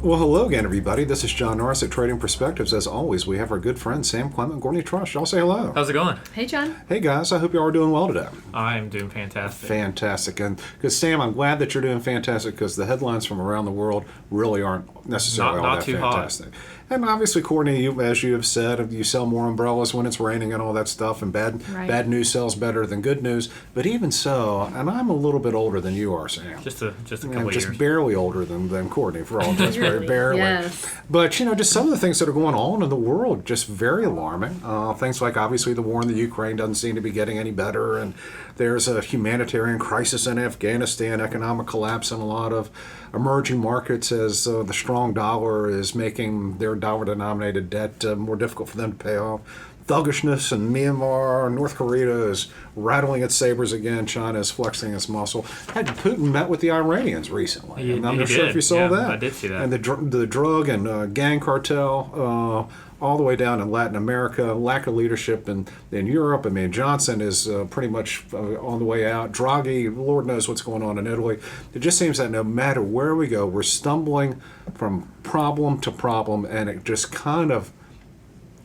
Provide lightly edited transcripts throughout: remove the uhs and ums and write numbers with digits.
Well, hello again, everybody. This is John Norris at Trading Perspectives. As always, we have our good friends Sam Clement and Courtney Trush. Y'all say hello. How's it going? Hey, John. Hey, guys. I hope you all are doing well today. I'm doing fantastic. Fantastic. And because, Sam, I'm glad that you're doing fantastic because the headlines from around the world really aren't necessarily all Not that too fantastic. hot. And obviously, Courtney, as you have said, you sell more umbrellas when it's raining and all that stuff, and bad news sells better than good news. But even so, and I'm a little bit older than you are, Sam. Just a couple of just years. barely older than Courtney, for all intents, very barely. Yes. But, just some of the things that are going on in the world, just very alarming. Things like, obviously, the war in the Ukraine doesn't seem to be getting any better, and there's a humanitarian crisis in Afghanistan, economic collapse in a lot of emerging markets as the strong dollar is making their dollar-denominated debt more difficult for them to pay off. Thuggishness in Myanmar, North Korea is rattling its sabers again, China is flexing its muscle. Putin met with the Iranians recently. I'm not sure if you saw that. I did see that. And the drug and gang cartel, all the way down in Latin America, lack of leadership in Europe. I mean, Johnson is pretty much on the way out. Draghi, Lord knows what's going on in Italy. It just seems that no matter where we go, we're stumbling from problem to problem, and it just kind of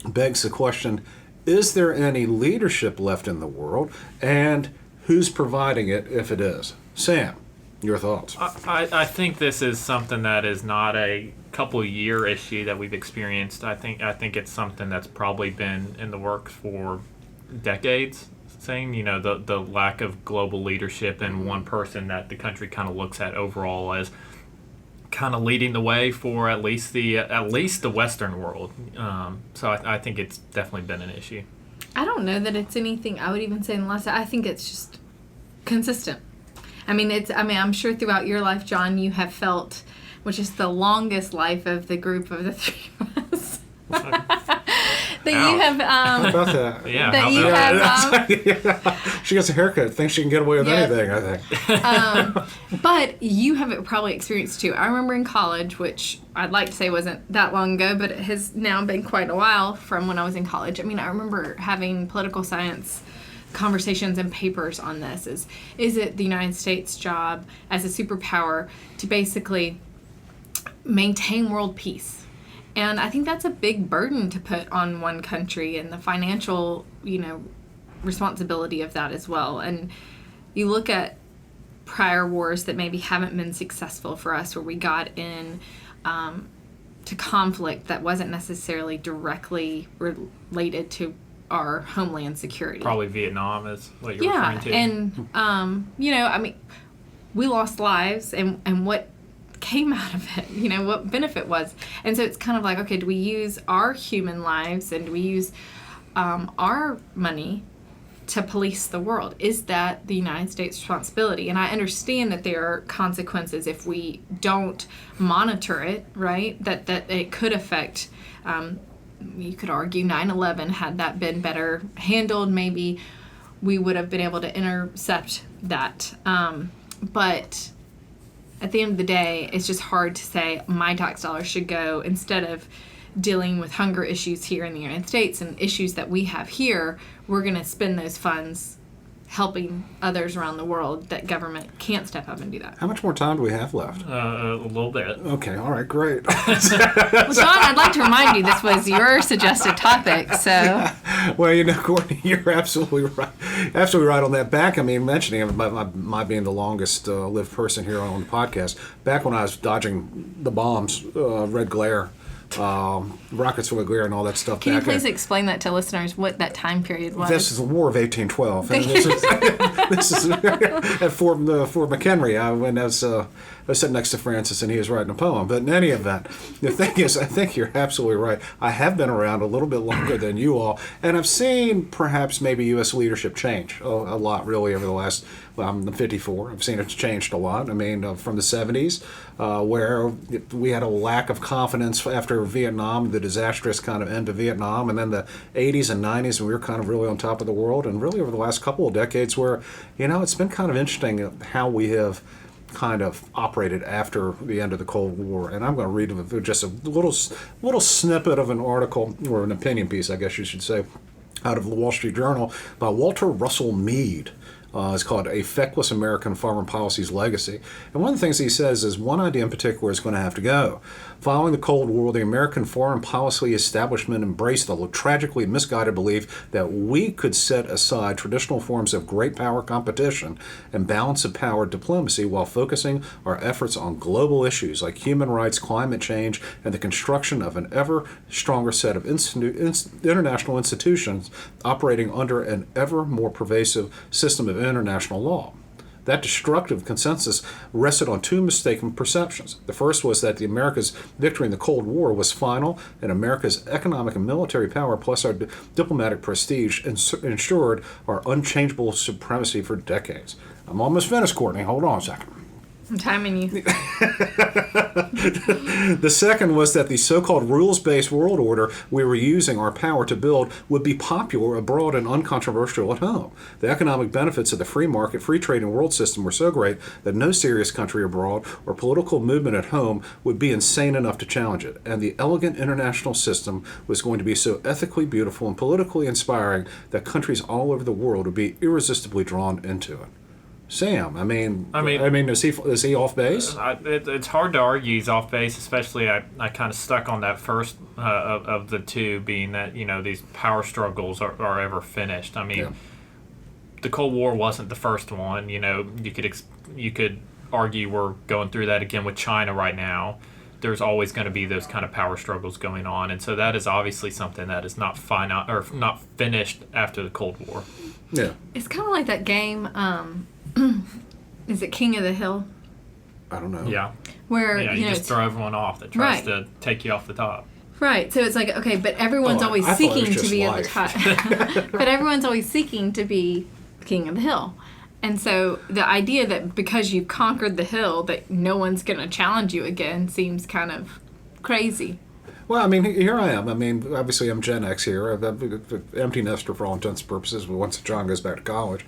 begs the question, is there any leadership left in the world, and who's providing it if it is? Sam, your thoughts? I think this is something that is not a couple year issue that we've experienced. I think it's something that's probably been in the works for decades. Saying, the lack of global leadership and one person that the country kind of looks at overall as kind of leading the way for at least the Western world. So I think it's definitely been an issue. I don't know that it's anything I would even say unless I think it's just consistent. I'm sure throughout your life, John, you have felt, which is the longest life of the group of the three of us. That you have How about that? Yeah. that you have She gets a haircut, thinks she can get away with anything, I think. but you have it probably experienced too. I remember in college, which I'd like to say wasn't that long ago, but it has now been quite a while from when I was in college. I remember having political science conversations and papers on this. Is it the United States' job as a superpower to basically maintain world peace? And I think that's a big burden to put on one country, and the financial, responsibility of that as well. And you look at prior wars that maybe haven't been successful for us, where we got in to conflict that wasn't necessarily directly related to our homeland security. Probably Vietnam is what you're referring to. And, we lost lives, and what came out of it, what benefit was. And so it's kind of like, okay, do we use our human lives and do we use our money to police the world? Is that the United States' responsibility? And I understand that there are consequences if we don't monitor it, right? That it could affect, you could argue 9/11, had that been better handled, maybe we would have been able to intercept that. But at the end of the day, it's just hard to say my tax dollars should go, instead of dealing with hunger issues here in the United States and issues that we have here, we're going to spend those funds helping others around the world that government can't step up and do that. How much more time do we have left? A little bit. Okay, all right, great. Well, John, I'd like to remind you this was your suggested topic, so... Well, Courtney, you're absolutely right. Absolutely right on that. Back, mentioning about my being the longest lived person here on the podcast, back when I was dodging the bombs, red glare, rockets full of glare and all that stuff. Can you please explain that to listeners, what that time period was? This is the War of 1812. And this is at Fort McHenry. I was sitting next to Francis, and he was writing a poem. But in any event, the thing is, I think you're absolutely right. I have been around a little bit longer than you all, and I've seen perhaps maybe U.S. leadership change a lot, really, over the last, I'm 54. I've seen it's changed a lot. From the 70s, where we had a lack of confidence after Vietnam, the disastrous kind of end of Vietnam, and then the 80s and 90s, and we were kind of really on top of the world, and really over the last couple of decades where, it's been kind of interesting how we have kind of operated after the end of the Cold War. And I'm going to read just a little snippet of an article, or an opinion piece, I guess you should say, out of the Wall Street Journal by Walter Russell Mead. It's called A Feckless American Foreign Policy's Legacy. And one of the things he says is one idea in particular is going to have to go. Following the Cold War, the American foreign policy establishment embraced the tragically misguided belief that we could set aside traditional forms of great power competition and balance of power diplomacy while focusing our efforts on global issues like human rights, climate change, and the construction of an ever stronger set of international institutions operating under an ever more pervasive system of international law. That destructive consensus rested on two mistaken perceptions. The first was that the America's victory in the Cold War was final, and America's economic and military power plus our diplomatic prestige ensured our unchangeable supremacy for decades. I'm almost finished, Courtney. Hold on a second. I'm timing you. The second was that the so-called rules-based world order we were using our power to build would be popular abroad and uncontroversial at home. The economic benefits of the free market, free trading world system were so great that no serious country abroad or political movement at home would be insane enough to challenge it. And the elegant international system was going to be so ethically beautiful and politically inspiring that countries all over the world would be irresistibly drawn into it. Sam, I mean, is he off base? It's hard to argue he's off base, especially I kind of stuck on that first of the two, being that these power struggles are ever finished. I mean, the Cold War wasn't the first one. You could argue we're going through that again with China right now. There's always going to be those kind of power struggles going on, and so that is obviously something that is not finite or not finished after the Cold War. Yeah, it's kind of like that game. Is it King of the Hill? I don't know. Yeah. Where you just throw everyone off that tries to take you off the top. Right. So it's like, okay, but everyone's always seeking to be at the top. But everyone's always seeking to be king of the hill. And so the idea that because you've conquered the hill that no one's going to challenge you again seems kind of crazy. Well, I mean, here I am. I mean, obviously I'm Gen X here. I'm an empty nester for all intents and purposes once John goes back to college.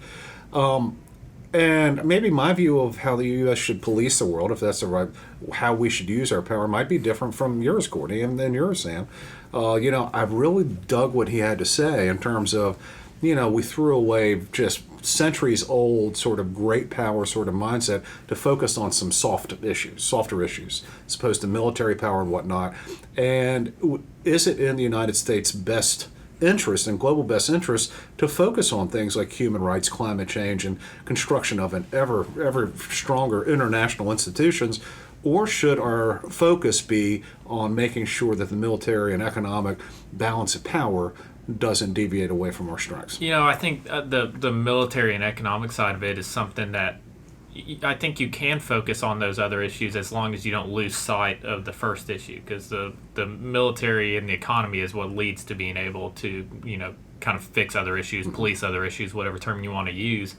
And maybe my view of how the U.S. should police the world, if that's the right, how we should use our power, might be different from yours, Courtney, and then yours, Sam. I've really dug what he had to say in terms of, we threw away just centuries-old sort of great power sort of mindset to focus on some softer issues, as opposed to military power and whatnot. And is it in the United States' best interest and global best interest to focus on things like human rights, climate change, and construction of an ever stronger international institutions, or should our focus be on making sure that the military and economic balance of power doesn't deviate away from our strengths? I think the military and economic side of it is something that I think you can focus on those other issues as long as you don't lose sight of the first issue, because the military and the economy is what leads to being able to, kind of fix other issues, police other issues, whatever term you want to use.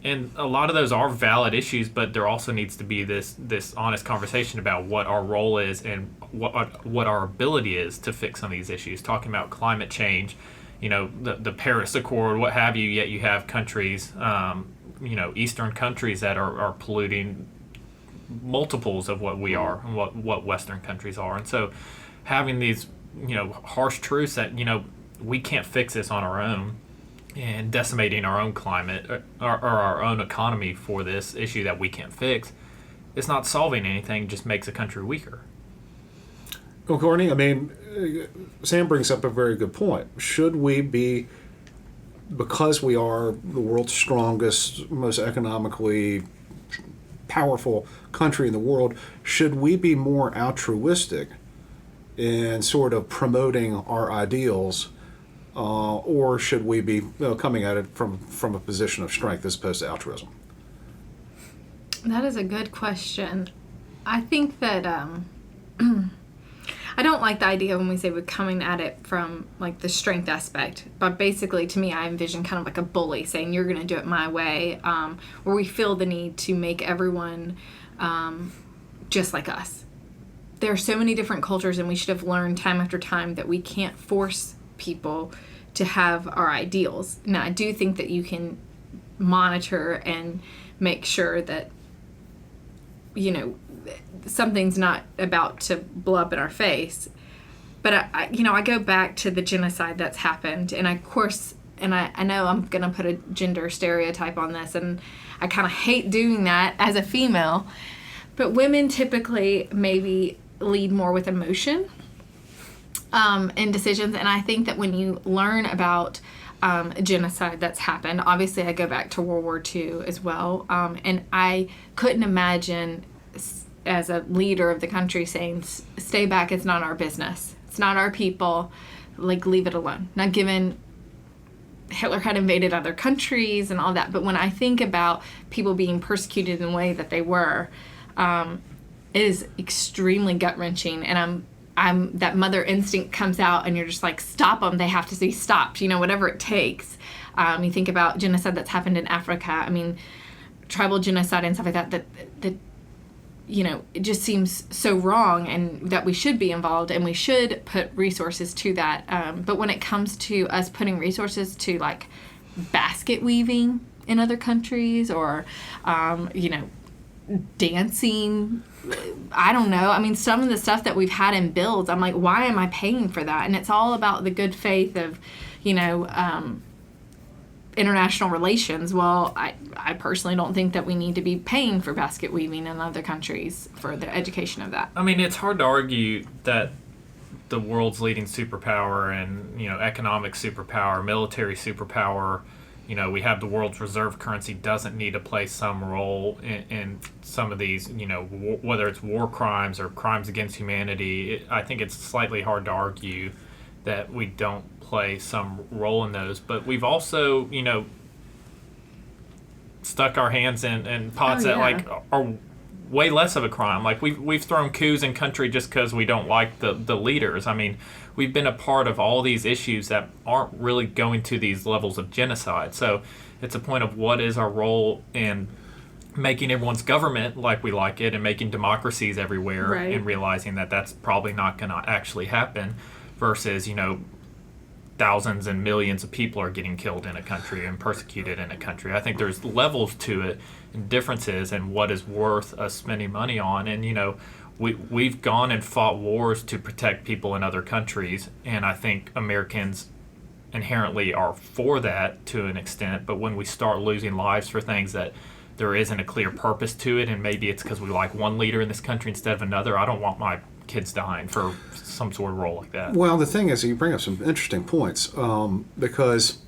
And a lot of those are valid issues, but there also needs to be this honest conversation about what our role is and what our ability is to fix some of these issues. Talking about climate change, the Paris Accord, what have you, yet you have countries, Eastern countries that are polluting multiples of what we are and what Western countries are. And so having these, harsh truths that, we can't fix this on our own, and decimating our own climate or our own economy for this issue that we can't fix, it's not solving anything, just makes a country weaker. Well, Courtney, I mean, Sam brings up a very good point. Should we be, because we are the world's strongest, most economically powerful country in the world, should we be more altruistic in sort of promoting our ideals, or should we be coming at it from a position of strength as opposed to altruism? That is a good question. I think that I don't like the idea when we say we're coming at it from like the strength aspect, but basically to me I envision kind of like a bully saying you're going to do it my way, where we feel the need to make everyone just like us. There are so many different cultures, and we should have learned time after time that we can't force people to have our ideals. Now, I do think that you can monitor and make sure that, something's not about to blow up in our face. But, I go back to the genocide that's happened, and of course, and I know I'm going to put a gender stereotype on this, and I kind of hate doing that as a female, but women typically maybe lead more with emotion in decisions. And I think that when you learn about genocide that's happened, obviously I go back to World War II as well, and I couldn't imagine as a leader of the country saying, stay back, it's not our business, it's not our people, like, leave it alone. Not given Hitler had invaded other countries and all that, but when I think about people being persecuted in the way that they were, it is extremely gut-wrenching, and I'm that mother instinct comes out, and you're just like, stop them, they have to be stopped, whatever it takes. You think about genocide that's happened in Africa, I mean, tribal genocide and stuff like that it just seems so wrong, and that we should be involved and we should put resources to that. But when it comes to us putting resources to, like, basket weaving in other countries, or, dancing, I don't know. I mean, some of the stuff that we've had in bills, I'm like, why am I paying for that? And it's all about the good faith of, international relations. Well, I personally don't think that we need to be paying for basket weaving in other countries for the education of that. I mean, it's hard to argue that the world's leading superpower and, economic superpower, military superpower, we have the world's reserve currency, doesn't need to play some role in some of these, whether it's war crimes or crimes against humanity. I think it's slightly hard to argue that we don't play some role in those. But we've also, stuck our hands in pots that, like, are way less of a crime. Like, we've thrown coups in country just because we don't like the leaders. I mean, we've been a part of all these issues that aren't really going to these levels of genocide. So it's a point of what is our role in making everyone's government like we like it, and making democracies everywhere, right, and realizing that that's probably not going to actually happen, versus, thousands and millions of people are getting killed in a country and persecuted in a country. I think there's levels to it and differences in what is worth us spending money on. And, we've gone and fought wars to protect people in other countries, and I think Americans inherently are for that to an extent. But when we start losing lives for things that there isn't a clear purpose to it, and maybe it's because we like one leader in this country instead of another, I don't want my kids dying for some sort of role like that. Well, the thing is, you bring up some interesting points, because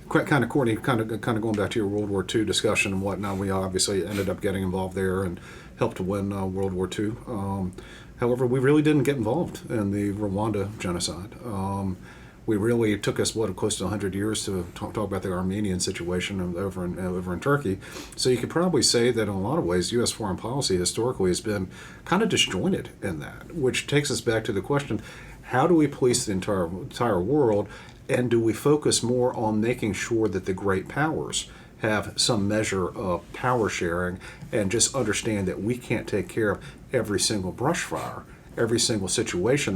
kind of, Courtney, kind of going back to your World War II discussion and whatnot, we obviously ended up getting involved there and helped to win World War II. However, we really didn't get involved in the Rwanda genocide. It took us close to 100 years to talk about the Armenian situation over in Turkey. So you could probably say that in a lot of ways, U.S. foreign policy historically has been kind of disjointed in that, which takes us back to the question: how do we police the entire world, and do we focus more on making sure that the great powers have some measure of power sharing, and just understand that we can't take care of every single brush fire, every single situation in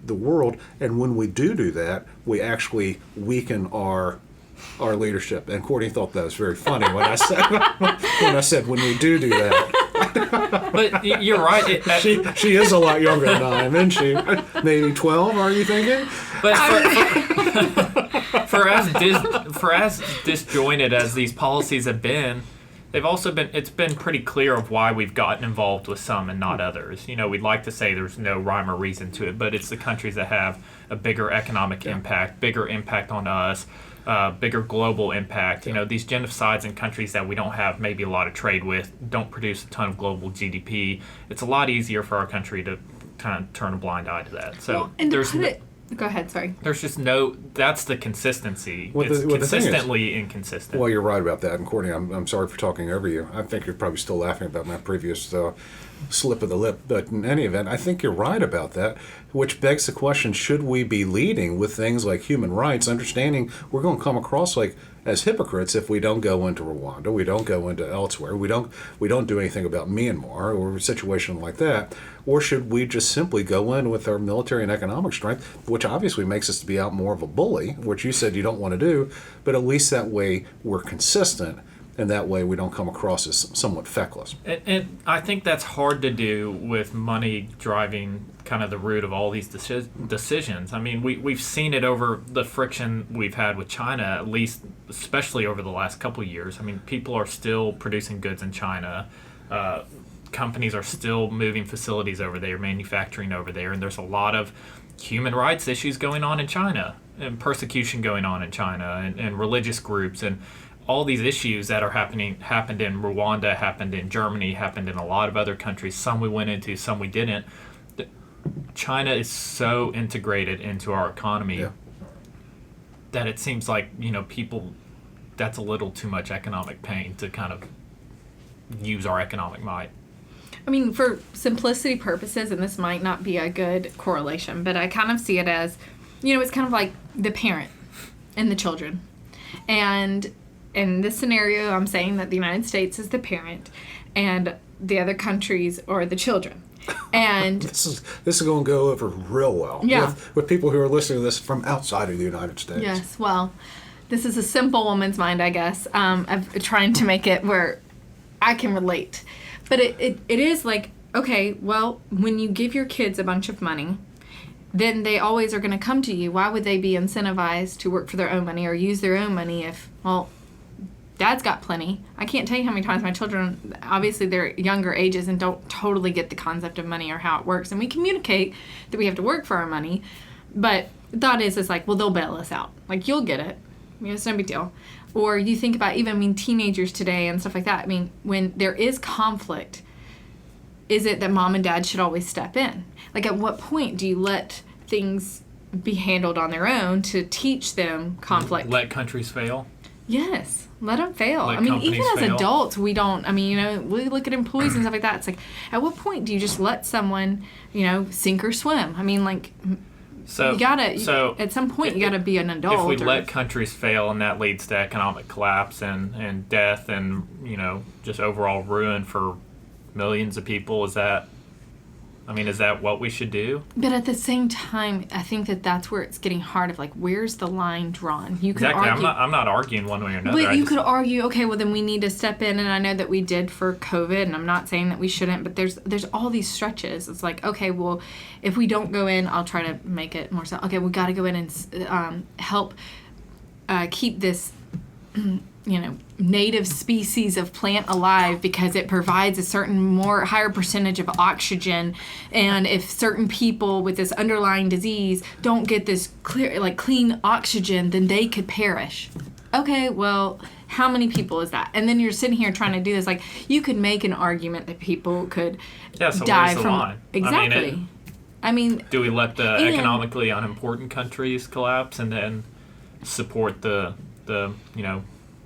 the world, and when we do that, we actually weaken our leadership. And Courtney thought that was very funny when I said when we do that. But you're right. She is a lot younger than I am, isn't she? Maybe 12, are you thinking? But for as disjointed as these policies have been, it's been pretty clear of why we've gotten involved with some and not others. We'd like to say there's no rhyme or reason to it, but it's the countries that have a bigger economic impact, bigger impact on us, bigger global impact. These genocides in countries that we don't have maybe a lot of trade with, don't produce a ton of global GDP. It's a lot easier for our country to kind of turn a blind eye to that. So Go ahead, sorry. There's just that's the consistency. It's consistently inconsistent. Well, you're right about that. And Courtney, I'm sorry for talking over you. I think you're probably still laughing about my previous slip of the lip. But in any event, I think you're right about that, which begs the question, should we be leading with things like human rights, understanding we're going to come across as hypocrites if we don't go into Rwanda, we don't go into elsewhere, we don't do anything about Myanmar or a situation like that? Or should we just simply go in with our military and economic strength, which obviously makes us to be out more of a bully, which you said you don't want to do, but at least that way we're consistent and that way we don't come across as somewhat feckless. And I think that's hard to do with money driving kind of the root of all these decisions. I mean, we've seen it over the friction we've had with China, at least, especially over the last couple of years. I mean, people are still producing goods in China. Companies are still moving facilities over there, manufacturing over there, and there's a lot of human rights issues going on in China, and persecution going on in China, and religious groups, and all these issues that are happened in Rwanda, happened in Germany, happened in a lot of other countries. Some we went into, some we didn't. China is so integrated into our economy that it seems like, people, that's a little too much economic pain to kind of use our economic might. I mean, for simplicity purposes, and this might not be a good correlation, but I kind of see it as, it's kind of like the parent and the children. And in this scenario, I'm saying that the United States is the parent and the other countries are the children. And this is going to go over real well with people who are listening to this from outside of the United States. Yes, well, this is a simple woman's mind, I guess, of trying to make it where I can relate. But it is like, okay, well, when you give your kids a bunch of money, then they always are going to come to you. Why would they be incentivized to work for their own money or use their own money if, well, dad's got plenty? I can't tell you how many times my children, obviously they're younger ages and don't totally get the concept of money or how it works. And we communicate that we have to work for our money. But the thought is like, well, they'll bail us out. Like, you'll get it. It's no big deal. Or you think about even, teenagers today and stuff like that. I mean, when there is conflict, is it that mom and dad should always step in? Like, at what point do you let things be handled on their own to teach them conflict? Let countries fail? Yes. Let them fail. Let even as fail. adults, we don't, we look at employees and stuff like that. It's like, at what point do you just let someone, sink or swim? So you gotta, at some point, you gotta be an adult. If we let countries fail and that leads to economic collapse and death and, just overall ruin for millions of people, is that what we should do? But at the same time, I think that's where it's getting hard of like, where's the line drawn? You could exactly. argue, I'm not arguing one way or another. But you could argue, okay, well then we need to step in, and I know that we did for COVID, and I'm not saying that we shouldn't, but there's all these stretches. It's like, okay, well, if we don't go in, I'll try to make it more so. Okay, we got to go in and help keep this native species of plant alive because it provides a certain higher percentage of oxygen, and if certain people with this underlying disease don't get this clean oxygen, then they could perish. Okay, well, how many people is that? And then you're sitting here trying to do this. Like, you could make an argument that people could so die where's the from line? Exactly. Do we let the economically unimportant countries collapse and then support the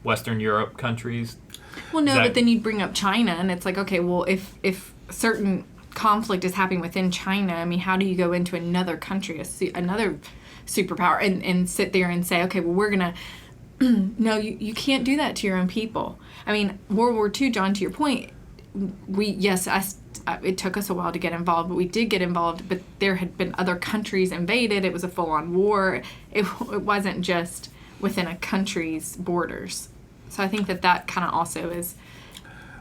Western Europe countries? Well, no, but then you'd bring up China, and it's like, okay, well, if certain conflict is happening within China, how do you go into another country, another superpower, and sit there and say, okay, well, we're going to... No, you can't do that to your own people. World War II, John, to your point, it took us a while to get involved, but we did get involved, but there had been other countries invaded. It was a full-on war. It wasn't just within a country's borders. So I think that kind of also is,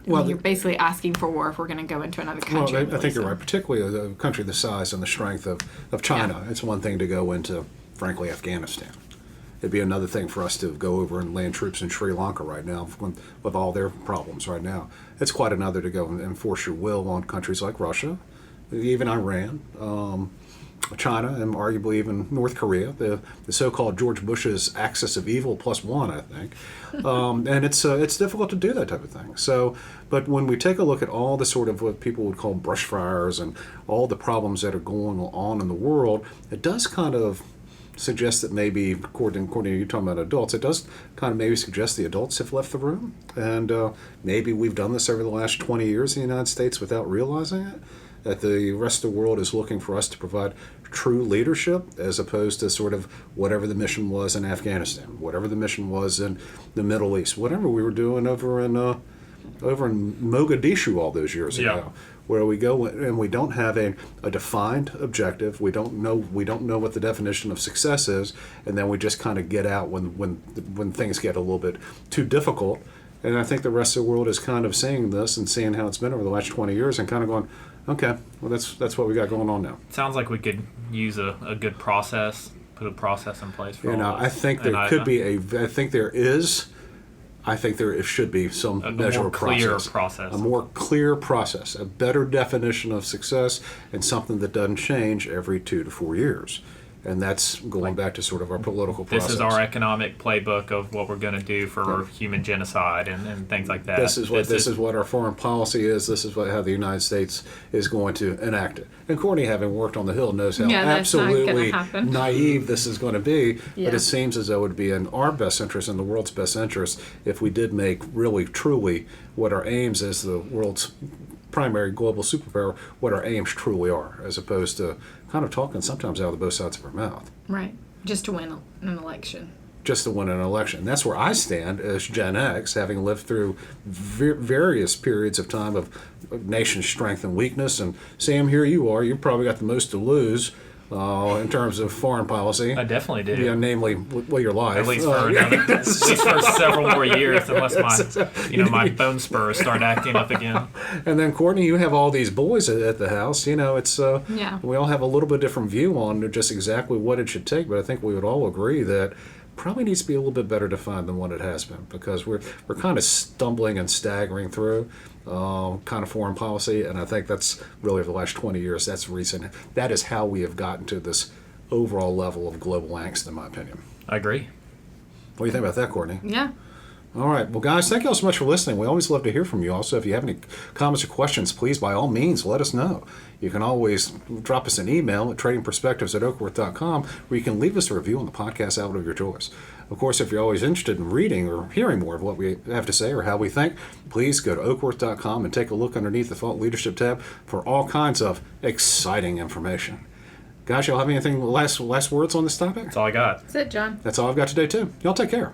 you're basically asking for war if we're going to go into another country. Well, I think you're right, particularly a country the size and the strength of China. Yeah. It's one thing to go into, frankly, Afghanistan. It'd be another thing for us to go over and land troops in Sri Lanka right now with all their problems right now. It's quite another to go and enforce your will on countries like Russia, even Iran, China, and arguably even North Korea, the so-called George Bush's axis of evil +1, I think. And it's difficult to do that type of thing. So, but when we take a look at all the sort of what people would call brush fires and all the problems that are going on in the world, it does kind of suggest that maybe, Courtney, you're talking about adults, it does kind of maybe suggest the adults have left the room. And maybe we've done this over the last 20 years in the United States without realizing it, that the rest of the world is looking for us to provide true leadership as opposed to sort of whatever the mission was in Afghanistan, whatever the mission was in the Middle East, whatever we were doing over in Mogadishu all those years ago, where we go and we don't have a defined objective. We don't know what the definition of success is, and then we just kind of get out when things get a little bit too difficult, And I think the rest of the world is kind of seeing this and seeing how it's been over the last 20 years and kind of going, okay, well, that's what we got going on now. Sounds like we could use a good process, put a process in place for all of us. I think there could be I think there is, I think there should be some measure of process. A more clear process, a better definition of success, and something that doesn't change every 2 to 4 years. And that's going back to sort of our political process. This is our economic playbook of what we're going to do for human genocide and things like that. This is what our foreign policy is. This is how the United States is going to enact it. And Courtney, having worked on the Hill, knows how absolutely naive this is going to be. Yeah. But it seems as though it would be in our best interest and the world's best interest if we did make really, truly what our aims as the world's primary global superpower, what our aims truly are, as opposed to kind of talking sometimes out of both sides of our mouth. Right. Just to win an election. Just to win an election. That's where I stand as Gen X, having lived through various periods of time of nation strength and weakness. And Sam, here you are. You've probably got the most to lose in terms of foreign policy. I definitely do. Yeah, namely, your life. At least for several more years, unless my bone spurs start acting up again. And then Courtney, you have all these boys at the house. It's we all have a little bit different view on just exactly what it should take. But I think we would all agree that probably needs to be a little bit better defined than what it has been, because we're kind of stumbling and staggering through kind of foreign policy, and I think that's really over the last 20 years, that's the reason. That is how we have gotten to this overall level of global angst, in my opinion. I agree. What do you think about that, Courtney? Yeah. All right. Well, guys, thank you all so much for listening. We always love to hear from you. Also, if you have any comments or questions, please, by all means, let us know. You can always drop us an email at tradingperspectives@oakworth.com, where you can leave us a review on the podcast outlet of your choice. Of course, if you're always interested in reading or hearing more of what we have to say or how we think, please go to oakworth.com and take a look underneath the Thought Leadership tab for all kinds of exciting information. Guys, y'all have anything last words on this topic? That's all I got. That's it, John. That's all I've got today, too. Y'all take care.